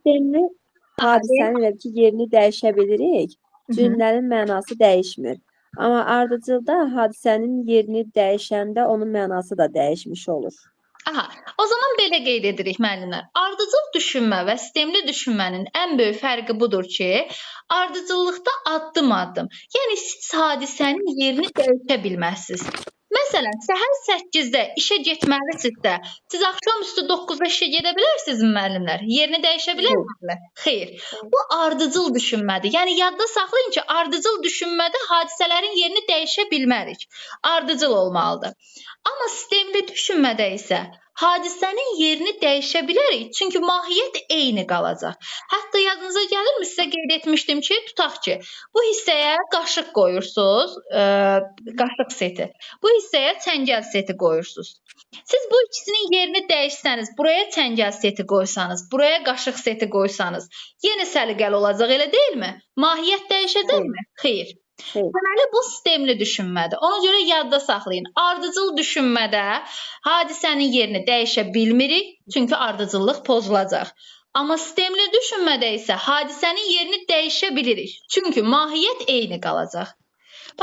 sistemli hadisənin elə ki, yerini dəyişə bilirik. Hı hı. Cümlənin mənası dəyişmir. Amma ardıcılda hadisənin yerini dəyişəndə onun mənası da dəyişmiş olur. Aha, o zaman belə qeyd edirik müəllimlər. Ardıcıl düşünmə və sistemli düşünmənin ən böyük fərqi budur ki, ardıcıllıqda addım-addım, yəni siz hadisənin yerini dəyişə bilməzsiniz. Məsələn, səhər 8-də işə getməlisinizsə, siz axşamüstü 9-da işə gedə bilərsinizmi müəllimlər? Yerini dəyişə bilərsinizmi? Xeyr. Bu ardıcıl düşünmədir. Yəni yadda saxlayın ki, ardıcıl düşünmədə hadisələrin yerini dəyişə bilmərik. Ardıcıl olmalıdır. Amma sistemli düşünmədə isə hadisənin yerini dəyişə bilərik, çünki mahiyyət eyni qalacaq. Hətta yadınıza gəlirmi, sizə qeyd etmişdim ki, tutaq ki, bu hissəyə qaşıq qoyursunuz, qaşıq seti. Bu hissəyə çəngəl seti qoyursunuz. Siz bu ikisinin yerini dəyişsəniz, buraya çəngəl seti qoysanız, buraya qaşıq seti qoysanız, yenə səliqəli olacaq, elə deyilmi? Mahiyyət dəyişəcəkmi? Xeyr. Deməli, bu sistemli düşünmədir. Ona görə yadda saxlayın. Ardıcıl düşünmədə hadisənin yerini dəyişə bilmirik, çünki ardıcıllıq pozulacaq. Amma sistemli düşünmədə isə hadisənin yerini dəyişə bilirik, çünki mahiyyət eyni qalacaq.